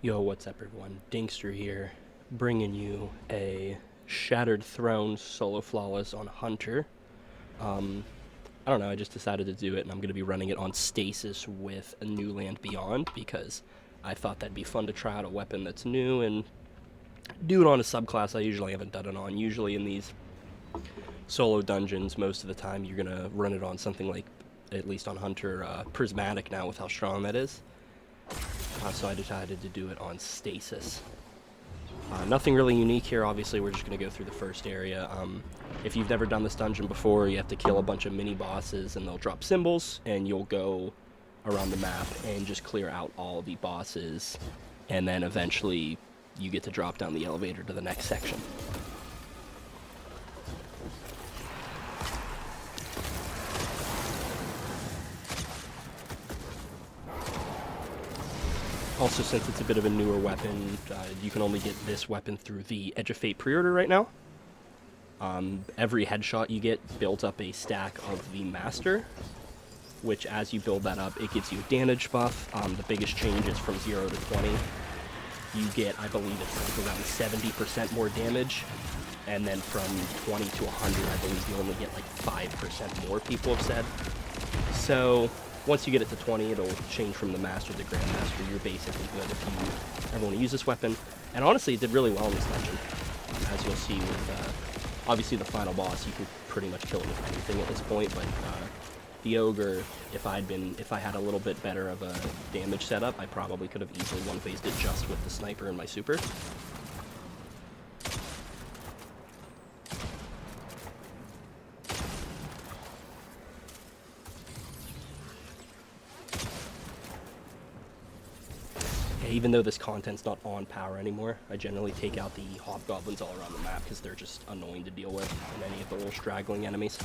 Yo, what's up everyone? Dinxster here, bringing you a Shattered Throne solo flawless on Hunter. I don't know, I just decided to do it, and I'm going to be running it on Stasis with a New Land Beyond, because I thought that'd be fun to try out a weapon that's new, and do it on a subclass I usually haven't done it on. Usually in these solo dungeons, most of the time you're going to run it on something like, at least on Hunter, Prismatic now with how strong that is. So I decided to do it on Stasis. Nothing really unique here. Obviously, we're just going to go through the first area. If you've never done this dungeon before, you have to kill a bunch of mini-bosses, and they'll drop symbols, and you'll go around the map and just clear out all the bosses, and then eventually you get to drop down the elevator to the next section. Also, since it's a bit of a newer weapon, you can only get this weapon through the Edge of Fate pre-order right now. Every headshot you get builds up a stack of the Master, which as you build that up, it gives you a damage buff. The biggest change is from 0 to 20. You get, I believe it's like around 70% more damage, and then from 20 to 100, I believe you only get like 5% more, people have said. So once you get it to 20, it'll change from the Master to the Grandmaster. You're basically good if you ever want to use this weapon. And honestly, it did really well in this dungeon. As you'll see with, obviously the final boss, you can pretty much kill it with anything at this point, but the Ogre, if I had a little bit better of a damage setup, I probably could have easily one-phased it just with the Sniper and my Super. Even though this content's not on power anymore, I generally take out the hobgoblins all around the map because they're just annoying to deal with, and any of the little straggling enemies.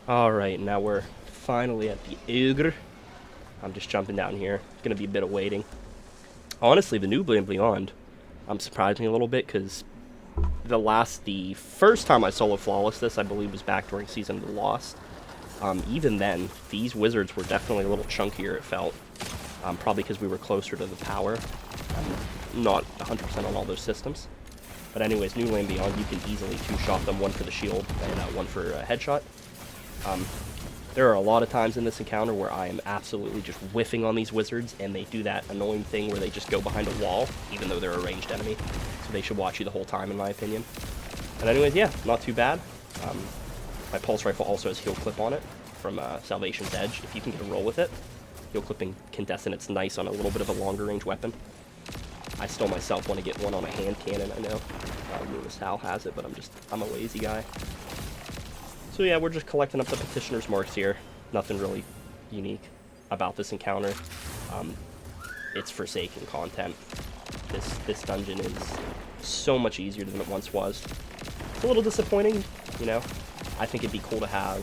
Alright, now we're finally at the Ogre. I'm just jumping down here. Gonna be a bit of waiting. Honestly, the new Beyond, surprised me a little bit, because the first time I solo flawless this, I believe, was back during Season of the Lost. Even then, these wizards were definitely a little chunkier, it felt. Probably because we were closer to the power. I'm not 100% on all those systems. But anyways, New Land Beyond, you can easily two-shot them, one for the shield and one for a headshot. There are a lot of times in this encounter where I am absolutely just whiffing on these wizards, and they do that annoying thing where they just go behind a wall, even though they're a ranged enemy. So they should watch you the whole time, in my opinion. And anyways, yeah, not too bad. My pulse rifle also has heal clip on it from Salvation's Edge, if you can get a roll with it. Heal clipping contestant, it's nice on a little bit of a longer range weapon. I still myself want to get one on a hand cannon, I know. Lunas Hal has it, but I'm a lazy guy. So yeah, we're just collecting up the Petitioner's Marks here. Nothing really unique about this encounter. It's Forsaken content. This dungeon is so much easier than it once was. It's a little disappointing, you know. I think it'd be cool to have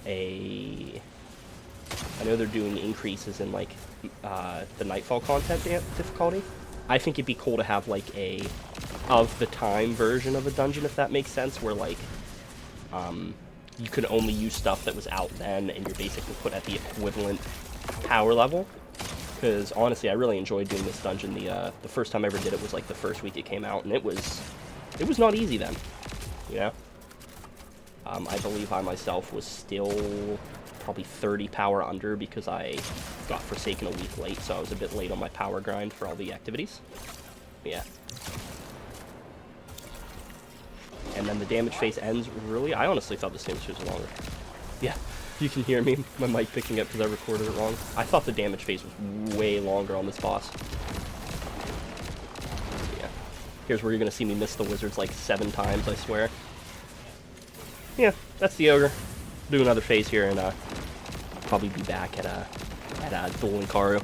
a... I know they're doing increases in, like, the Nightfall content difficulty. I think it'd be cool to have, like, a of-the-time version of a dungeon, if that makes sense, where, like, you could only use stuff that was out then, and you're basically put at the equivalent power level. Because, honestly, I really enjoyed doing this dungeon. The first time I ever did it was, like, the first week it came out, and it was not easy then, you know? I believe I myself was still probably 30 power under because I got Forsaken a week late, so I was a bit late on my power grind for all the activities. But yeah. And then the damage phase ends, really? I honestly thought this damage phase was longer. Yeah, you can hear me, my mic picking up because I recorded it wrong. I thought the damage phase was way longer on this boss. So yeah, here's where you're going to see me miss the wizards like 7 times, I swear. Yeah, that's the Ogre. Do another phase here and probably be back at Dueling Karu.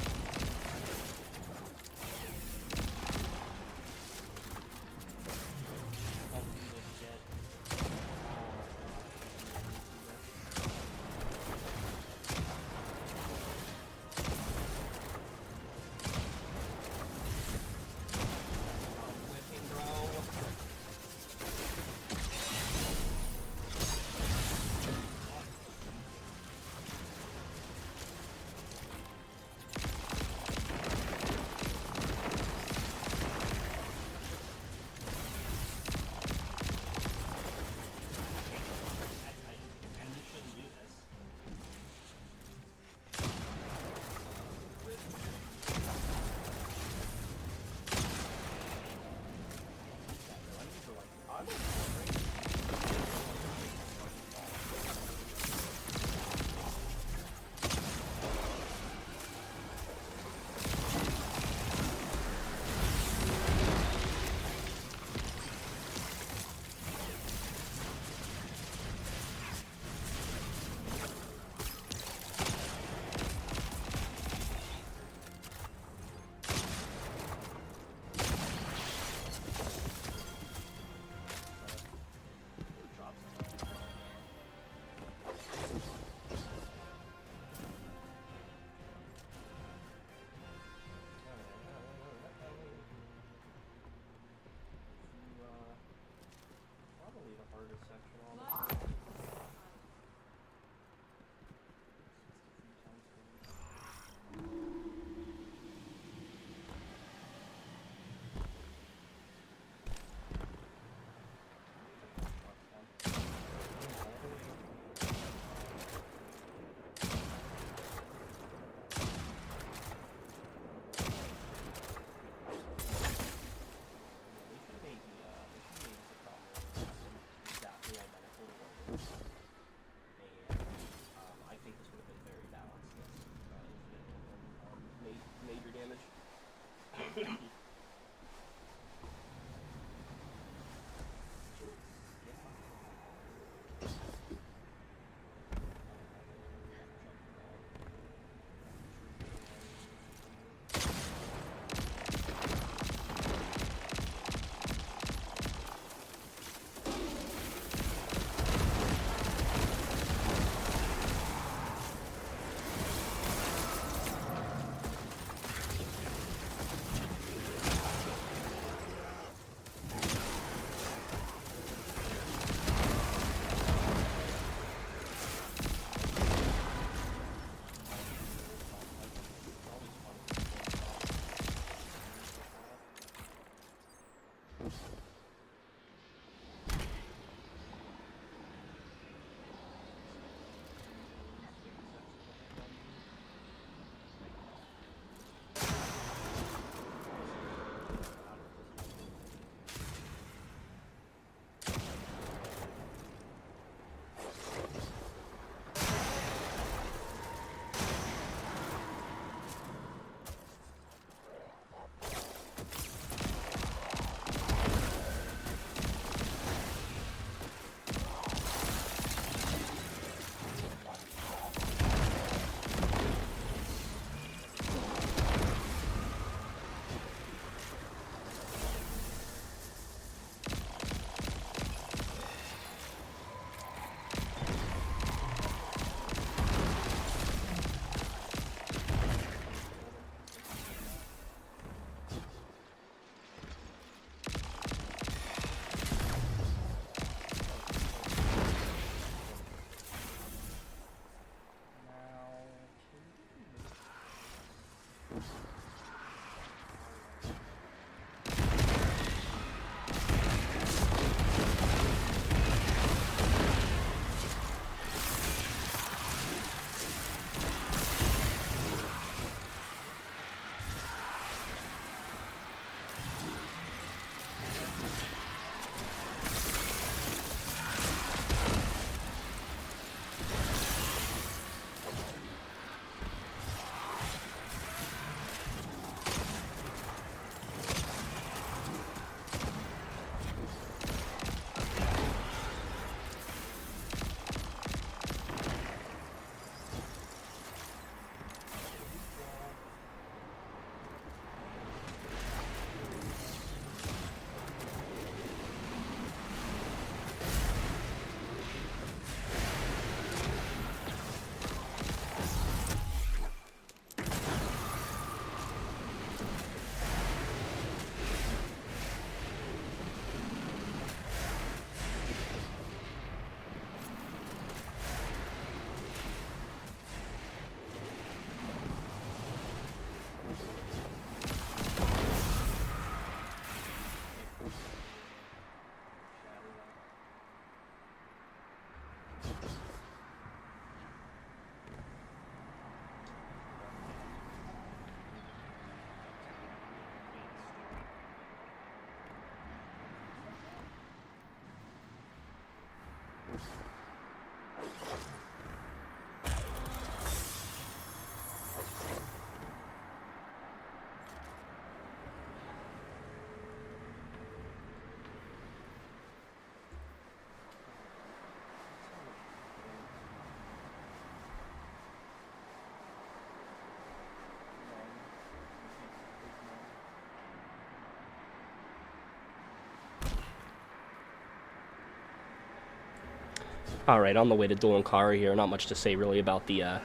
Alright, on the way to Dolankara here. Not much to say really about the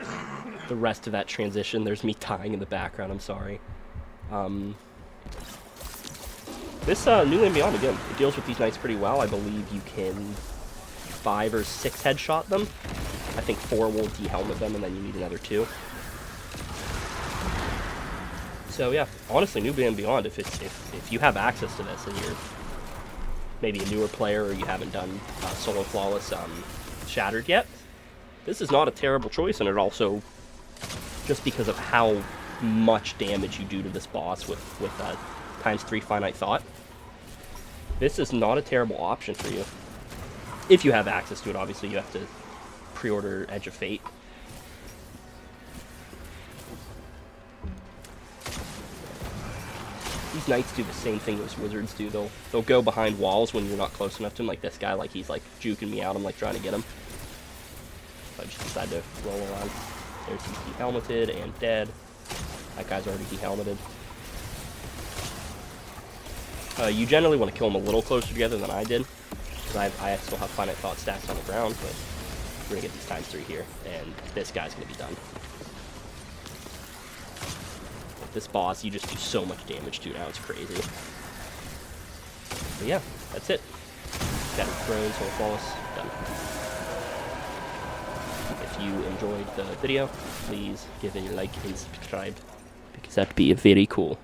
rest of that transition. There's me dying in the background, I'm sorry. This New Land Beyond, again, it deals with these knights pretty well. I believe you can 5 or 6 headshot them. I think 4 will de-helmet them, and then you need another 2. So yeah, honestly, New Land Beyond, if you have access to this and you're maybe a newer player or you haven't done Solo Flawless Shattered yet, this is not a terrible choice, and it also, just because of how much damage you do to this boss with ×3 Finite Thought, this is not a terrible option for you. If you have access to it, obviously you have to pre-order Edge of Fate. These knights do the same thing as wizards do. They'll go behind walls when you're not close enough to him, like this guy, like he's like juking me out, I'm like trying to get him. So I just decided to roll around. There's he's de-helmeted and dead. That guy's already de-helmeted. You generally want to kill them a little closer together than I did, because I still have Finite Thought stacks on the ground, but we're going to get these ×3 here, and this guy's going to be done. With this boss, you just do so much damage to now, it's crazy. But yeah, that's it. Shattered Thrones, Solo Flawless, done. If you enjoyed the video, please give a like and subscribe, because that'd be very cool.